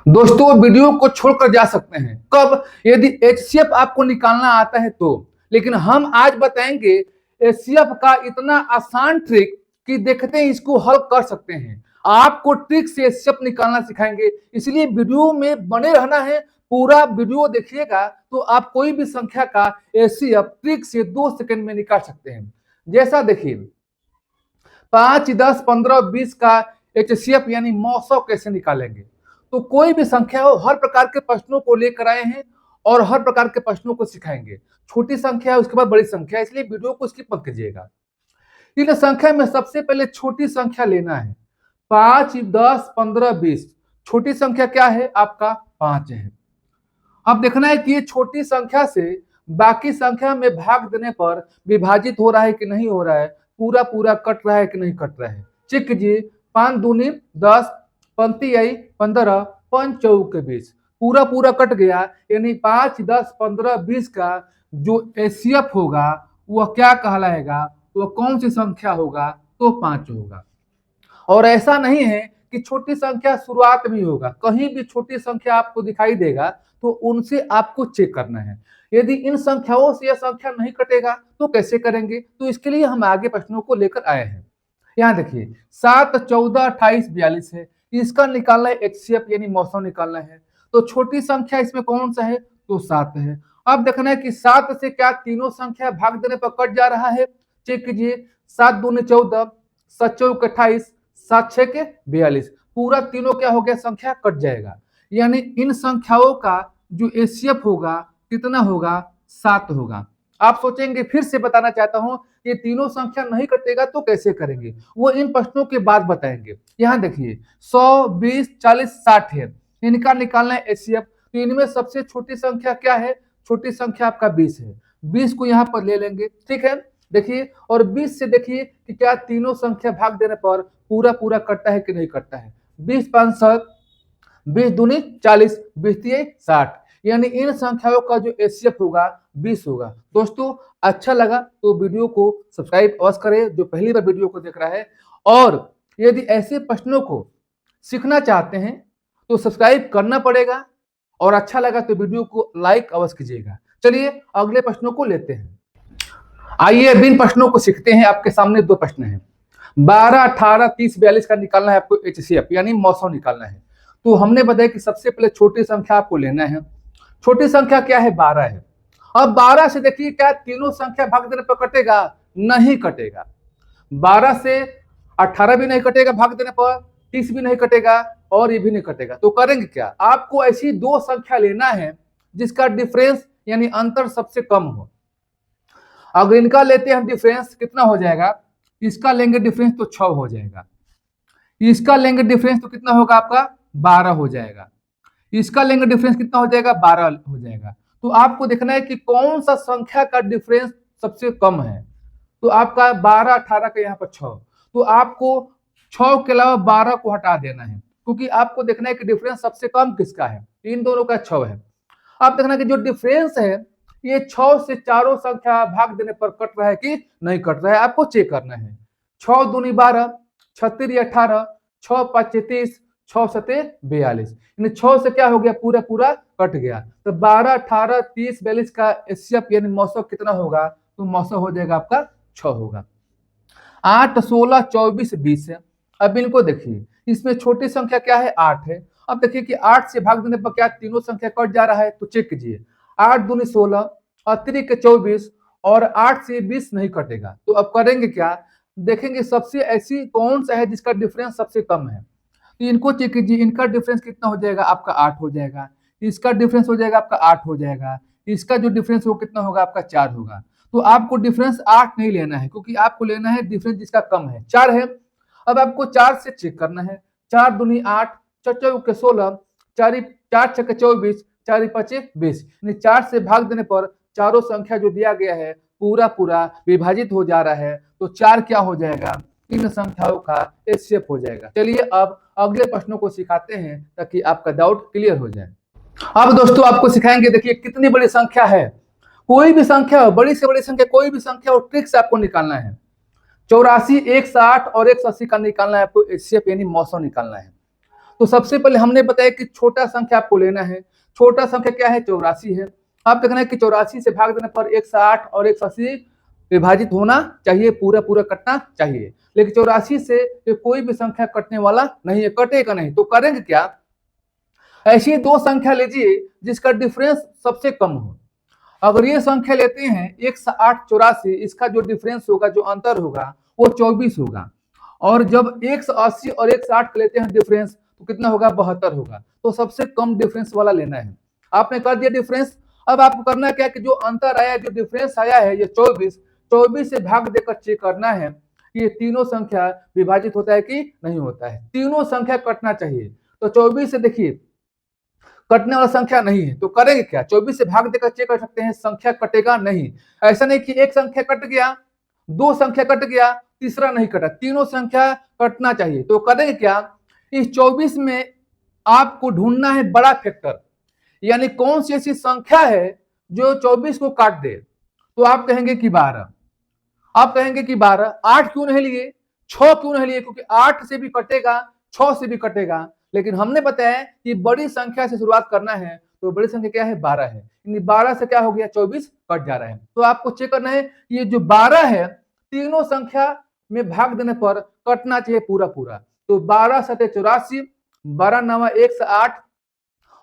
दोस्तों वीडियो को छोड़कर जा सकते हैं कब, यदि एचसीएफ आपको निकालना आता है तो। लेकिन हम आज बताएंगे एचसीएफ का इतना आसान ट्रिक कि देखते हैं इसको हल कर सकते हैं। आपको ट्रिक से एचसीएफ निकालना सिखाएंगे, इसलिए वीडियो में बने रहना है। पूरा वीडियो देखिएगा तो आप कोई भी संख्या का एचसीएफ ट्रिक से 2 सेकंड में निकाल सकते हैं। जैसा देखिए 5, 10, 15, 20 का एचसीएफ यानी मौसौ कैसे निकालेंगे। तो कोई भी संख्या हो, हर प्रकार के प्रश्नों को लेकर आए हैं और हर प्रकार के प्रश्नों को सिखाएंगे। छोटी संख्या है उसके बाद बड़ी संख्या, इसलिए वीडियो को स्किप मत कीजिएगा। इन संख्या में सबसे पहले छोटी संख्या लेना है। 5, 10, 15, 20। छोटी संख्या क्या है आपका 5 है। अब देखना है कि ये छोटी संख्या से बाकी संख्या में भाग देने पर विभाजित हो रहा है कि नहीं हो रहा है, पूरा पूरा कट रहा है कि नहीं कट रहा है। चेक कीजिए। 5 दूनी 10, पंक्ति आई 15, 5 चौके 20, पूरा पूरा कट गया। यानी 5, 10, 15, 20 का जो एचसीएफ होगा वह क्या कहलाएगा, वह कौन सी संख्या होगा, तो 5 होगा। और ऐसा नहीं है कि छोटी संख्या शुरुआत में होगा, कहीं भी छोटी संख्या आपको दिखाई देगा तो उनसे आपको चेक करना है। यदि इन संख्याओं से यह संख्या नहीं कटेगा तो कैसे करेंगे, तो इसके लिए हम आगे प्रश्नों को लेकर आए हैं। यहाँ देखिए 7, 14, 28, 42 है, इसका निकालना है एचसीएफ यानी मौसम निकालना है। तो छोटी संख्या इसमें कौन सा है, तो 7 है। अब देखना है कि 7 से क्या तीनों संख्या भाग देने पर कट जा रहा है। चेक कीजिए। 7 दूनी 14, 7 चौके 28, 7 छके 42, पूरा तीनों क्या हो गया, संख्या कट जाएगा। यानी इन संख्याओं का जो एचसीएफ होगा कितना होगा, 7 होगा। आप सोचेंगे, फिर से बताना चाहता हूं, ये तीनों संख्या नहीं कटेगा तो कैसे करेंगे, वो इन प्रश्नों के बाद बताएंगे। यहाँ देखिए 100, 20, 40, 60 है, इनका निकालना है एचसीएफ। तो इनमें सबसे छोटी संख्या क्या है, छोटी संख्या आपका 20 है। 20 को यहाँ पर ले लेंगे, ठीक है। देखिए और 20 से देखिए कि क्या तीनों संख्या भाग देने पर पूरा पूरा कटता है कि नहीं कटता है। 20 5 7, 20 दूनी 40, 20 तिये 60, यानी इन संख्याओं का जो एचसीएफ होगा 20 होगा। दोस्तों अच्छा लगा तो वीडियो को सब्सक्राइब अवश्य करें जो पहली बार वीडियो को देख रहा है, और यदि ऐसे प्रश्नों को सीखना चाहते हैं तो सब्सक्राइब करना पड़ेगा, और अच्छा लगा तो वीडियो को लाइक अवश्य कीजिएगा। चलिए अगले प्रश्नों को लेते हैं। आइए अब इन प्रश्नों को सीखते हैं। आपके सामने 2 प्रश्न हैं। 12, 18, 30, 42 का निकालना है आपको एचसीएफ यानी मौसम निकालना है। तो हमने बताया कि सबसे पहले छोटी संख्या आपको लेना है। छोटी संख्या क्या है, 12 है। अब 12 से देखिए क्या तीनों संख्या भाग देने पर कटेगा, नहीं कटेगा। 12 से 18 भी नहीं कटेगा भाग देने पर, 30 भी नहीं कटेगा, और ये भी नहीं कटेगा। तो करेंगे क्या, आपको ऐसी 2 संख्या लेना है जिसका डिफरेंस यानी अंतर सबसे कम हो। अगर इनका लेते हैं डिफरेंस, कितना हो जाएगा, इसका लेंगे डिफरेंस तो 6 हो जाएगा। इसका लेंगे डिफरेंस तो कितना होगा आपका 12 हो जाएगा। इसका लेंगे डिफरेंस कितना हो जाएगा, 12 हो जाएगा। तो आपको देखना है कि कौन सा संख्या का डिफरेंस सबसे कम है। तो आपका 12, 18 का यहाँ पर 6, तो आपको 6 के अलावा 12 को हटा देना है, क्योंकि आपको देखना है कि डिफरेंस सबसे कम किसका है, इन दोनों का 6 है। आप देखना कि जो डिफरेंस है ये 6 से चारों संख्या भाग देने पर कट रहा है कि नहीं कट रहा है, आपको चेक करना है। 6 दूनी 12, 36 18, 6 5 30, 6 7 42, यानी 6 से क्या हो गया, पूरा पूरा कट गया। तो 12, 18, 30, 42 का एचसीएफ यानी मौसम कितना होगा, तो मौसम हो जाएगा आपका 6 होगा। 8, 16, 24, 20 है। अब इनको देखिए, इसमें छोटी संख्या क्या है, 8 है। अब देखिए कि 8 से भाग देने पर क्या तीनों संख्या कट जा रहा है, तो चेक कीजिए। 8 दूनी 16 और 3 के 24, और 8 से 20 नहीं कटेगा। तो अब करेंगे क्या, देखेंगे सबसे ऐसी कौन सा है जिसका डिफरेंस सबसे कम है। तो इनको चेक कीजिए, इनका डिफरेंस कितना हो जाएगा, आपका 8 हो जाएगा। इसका डिफरेंस हो जाएगा आपका 8 हो जाएगा। इसका जो डिफरेंस वो कितना होगा, आपका 4 होगा। तो आपको डिफरेंस 8 नहीं लेना है, क्योंकि आपको लेना है डिफरेंस जिसका कम है, 4 है। अब आपको 4 से चेक करना है। 4 दूनी 8, 4 चौके 16, 4 छके 24, 4 5 20, यानी 4 से भाग देने पर चारों संख्या जो दिया गया है पूरा पूरा विभाजित हो जा रहा है। तो 4 क्या हो जाएगा, इन संख्याओं का एचसीएफ हो जाएगा। चलिए अब अगले प्रश्नों को सिखाते हैं ताकि आपका डाउट क्लियर हो जाए। अब दोस्तों आपको सिखाएंगे, देखिए कितनी बड़ी संख्या है, कोई भी संख्या हो, बड़ी से बड़ी संख्या कोई भी संख्या हो, ट्रिक से आपको निकालना है। 84, 160 और 180 का निकालना है आपको एचसीएफ यानी मौसम निकालना है। तो सबसे पहले हमने बताया कि छोटा संख्या आपको लेना है। छोटा संख्या क्या है? 84 है। आप देखना है कि 84 से भाग देने पर 160 और 180 विभाजित होना चाहिए, पूरा पूरा कटना चाहिए। लेकिन 84 से कोई भी संख्या कटने वाला नहीं है, कटेगा नहीं। तो करेंगे क्या? ऐसी दो संख्या लीजिए जिसका डिफरेंस सबसे कम हो। अगर ये संख्या लेते हैं 108 84, इसका जो डिफरेंस होगा, जो अंतर होगा, वो 24 होगा। और जब 180 और 160 लेते हैं डिफरेंस, तो कितना होगा? 72 होगा। तो सबसे कम डिफरेंस वाला लेना है। आपने कर दिया डिफरेंस। अब आपको करना क्या है कि जो अंतर आया, जो डिफरेंस आया है, ये 24 से भाग देकर चेक करना है कि ये तीनों संख्या विभाजित होता है कि नहीं होता है। तीनों संख्या कटना चाहिए। तो 24 से देखिए कटने वाला संख्या नहीं है, तो करेंगे क्या? 24 से भाग देकर चेक कर सकते हैं, संख्या कटेगा नहीं। ऐसा नहीं कि एक संख्या कट गया, दो संख्या कट गया, तीसरा नहीं कटा, तीनों संख्या कटना चाहिए। तो करेंगे क्या? इस 24 में आपको ढूंढना है बड़ा फैक्टर, यानी कौन सी ऐसी संख्या है जो 24 को काट दे। तो आप कहेंगे कि 12। आप कहेंगे कि 12, 8 क्यों नहीं लिए, 6 क्यों नहीं लिए? क्योंकि 8 से भी कटेगा, 6 से भी कटेगा। लेकिन हमने बताया कि बड़ी संख्या से शुरुआत करना है, तो बड़ी संख्या क्या है? 12 है। 12 से क्या हो गया? 24 कट जा रहा है। तो आपको चेक करना है ये जो 12 है, तीनों संख्या में भाग देने पर कटना चाहिए पूरा पूरा। तो 12 7 84, 12 9 108,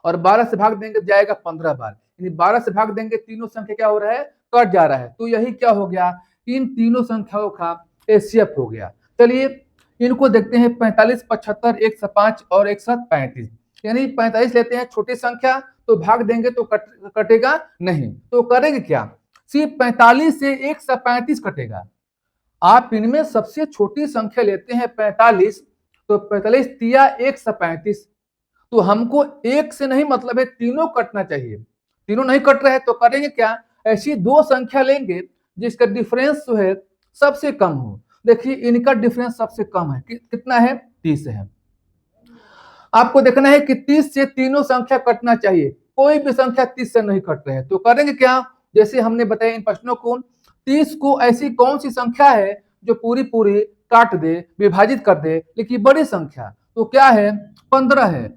और 12 से भाग देंगे जाएगा 15 बार। 12 से भाग देंगे, तीनों संख्या क्या हो रहा है? कट जा रहा है। तो यही क्या हो गया? इन तीनों संख्याओं का एचसीएफ हो गया। चलिए इनको देखते हैं। 45 75 105 और 135, यानी 45 लेते हैं छोटी संख्या, तो भाग देंगे तो कटेगा नहीं। तो करेंगे क्या? सिर्फ 45 से 135 कटेगा। आप इनमें सबसे छोटी संख्या लेते हैं 45, तो 45 तिया 135। तो हमको एक से नहीं मतलब है, तीनों कटना चाहिए। तीनों नहीं कट रहे हैं, तो करेंगे क्या? ऐसी दो संख्या लेंगे जिसका डिफरेंस जो है सबसे कम हो। देखिए इनका डिफरेंस सबसे कम है, कितना है? 30 है। आपको देखना है कि 30 से तीनों संख्या कटना चाहिए, कोई भी संख्या 30 से नहीं कट रहे हैं। तो करेंगे क्या? जैसे हमने बताया इन प्रश्नों को, 30 को ऐसी कौन सी संख्या है जो पूरी पूरी काट दे, विभाजित कर दे, लेकिन बड़ी संख्या तो क्या है? 15 है।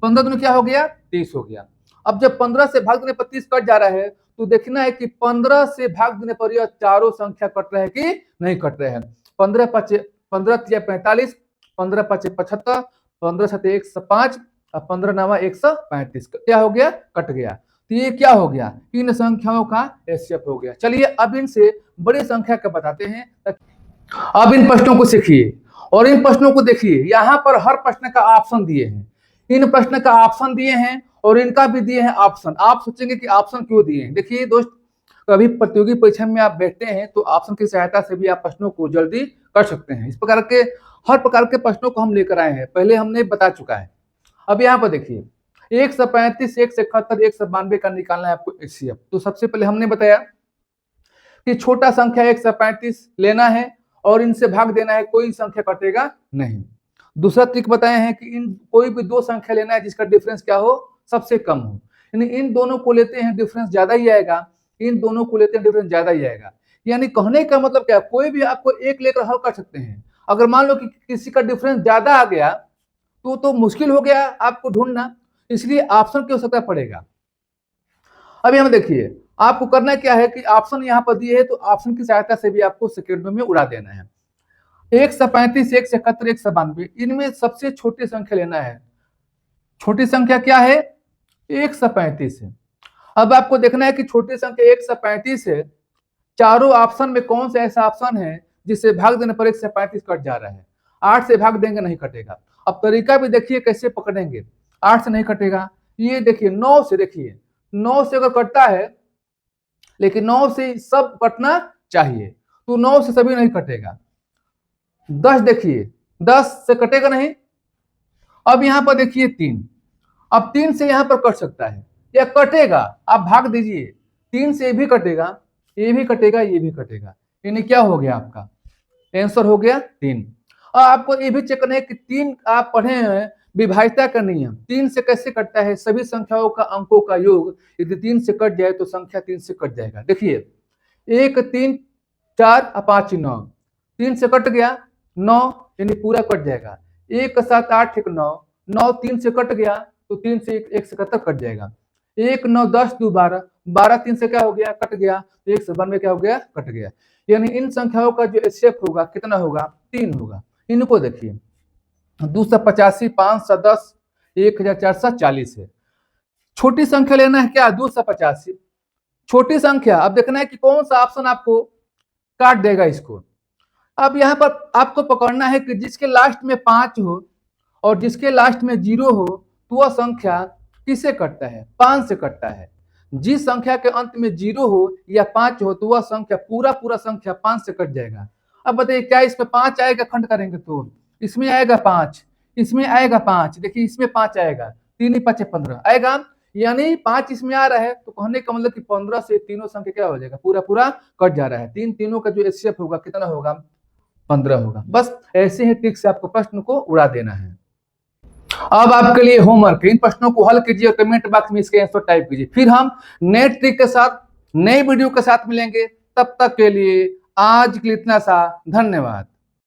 15 दूनी क्या हो गया? 30 हो गया। अब जब 15 से भाग देने पर 30 कट जा रहा है, तो देखना है कि 15 से भाग देने पर यह चारों संख्या कट रहे हैं कि नहीं कट रहे हैं। 15 5 15 तिया 45, 15 5 75, 15 7 105 और 15 9 135। क्या हो गया? कट गया। तो ये क्या हो गया? इन संख्याओं का एचसीएफ हो गया। चलिए अब इनसे बड़ी संख्या का बताते हैं। अब इन प्रश्नों को सीखिए और इन प्रश्नों को देखिए। यहाँ पर हर प्रश्न का ऑप्शन दिए हैं, इन प्रश्न का ऑप्शन दिए हैं और इनका भी दिए हैं ऑप्शन। आप सोचेंगे कि ऑप्शन क्यों दिए हैं? देखिए दोस्त, कभी प्रतियोगी परीक्षा में आप बैठते हैं तो ऑप्शन की सहायता से भी आप प्रश्नों को जल्दी कर सकते हैं। इस प्रकार के हर प्रकार के प्रश्नों को हम लेकर आए हैं, पहले हमने बता चुका है। अब यहाँ पर देखिए 135 171 192 का निकालना है आपको एचसीएफ। तो सबसे पहले हमने बताया कि छोटा संख्या 135 लेना है और इनसे भाग देना है, कोई संख्या कटेगा नहीं। दूसरा ट्रिक बताए हैं कि इन कोई भी दो संख्या लेना है जिसका डिफरेंस क्या हो? सबसे कम हो। यानी इन दोनों को लेते हैं डिफरेंस ज्यादा ही आएगा, इन दोनों को लेते हैं डिफरेंस ज्यादा ही आएगा। यानी कहने का मतलब क्या? कोई भी आपको एक लेकर हल कर सकते हैं। अगर मान लो कि किसी का डिफरेंस ज्यादा आ गया तो मुश्किल हो गया आपको ढूंढना, इसलिए ऑप्शन की आवश्यकता पड़ेगा। अभी हम देखिए आपको करना क्या है कि ऑप्शन यहाँ पर दिए है, तो ऑप्शन की सहायता से भी आपको सेकेंडों में उड़ा देना है। 135 171 192, इनमें सबसे छोटी संख्या लेना है। छोटी संख्या क्या है? 135 है। अब आपको देखना है कि छोटी संख्या 135 है, चारों ऑप्शन में कौन सा ऐसा ऑप्शन है जिसे भाग देने पर 135 कट जा रहा है? 8 से भाग देंगे नहीं कटेगा। अब तरीका भी देखिए कैसे पकड़ेंगे। 8 से नहीं कटेगा, ये देखिए 9 से, देखिए 9 से अगर कटता है, लेकिन 9 से सब कटना चाहिए, तो 9 से सभी नहीं कटेगा। 10 देखिए 10 से कटेगा नहीं। अब यहां पर देखिए 3, अब 3 से यहां पर कट सकता है या कटेगा, आप भाग दीजिए। 3 से भी कटेगा, ये भी कटेगा, ये भी कटेगा। यानी क्या हो गया? आपका आंसर हो गया 3। और आपको ये भी चेक करना है कि 3 आप पढ़े हैं विभाज्यता का नियम, 3 से कैसे कटता है? सभी संख्याओं का अंकों का योग यदि 3 से कट जाए तो संख्या 3 से कट जाएगा। देखिए 1 3 4 5 9, 3 से कट गया 9, यानी पूरा कट जाएगा। 1 7 8 1 9, 9 3 से कट गया तो 3 से 1 से कट जाएगा। 1 9 10 2 12, 12 3 से क्या हो गया, कट गया, तो 1 से 92 क्या हो गया, कट गया। यानी इन संख्याओं का जो एचसीएफ होगा कितना होगा, 3 होगा। इनको देखिए 285, 510, 1440 है। छोटी संख्या लेना है क्या, 285 छोटी संख्या। अब देखना है कि कौन सा ऑप्शन आपको काट देगा इसको। अब यहाँ पर आपको पकड़ना है कि जिसके लास्ट में 5 हो और जिसके लास्ट में 0 हो तो वह संख्या किससे कटता है, 5 से कटता है। जिस संख्या के अंत में 0 हो या 5 हो तो वह संख्या पूरा संख्या 5 से कट जाएगा। अब बताइए क्या इसमें 5 आएगा, खंड करेंगे तो इसमें आएगा 5, इसमें आएगा 5, देखिए इसमें 5 आएगा, 3 5 15 आएगा, यानी 5 इसमें आ रहा है, तो कहने का मतलब कि 15 से तीनों संख्या क्या हो जाएगा, पूरा कट जा रहा है। तीनों का जो एचसीएफ होगा कितना होगा, 15 होगा। बस ऐसे ही ट्रिक से आपको प्रश्न को उड़ा देना है। अब आपके लिए होमवर्क, इन प्रश्नों को हल कीजिए, कमेंट बॉक्स में इसके आंसर टाइप कीजिए। फिर हम नए ट्रिक के साथ नए वीडियो के साथ मिलेंगे। तब तक के लिए आज के लिए इतना सा, धन्यवाद।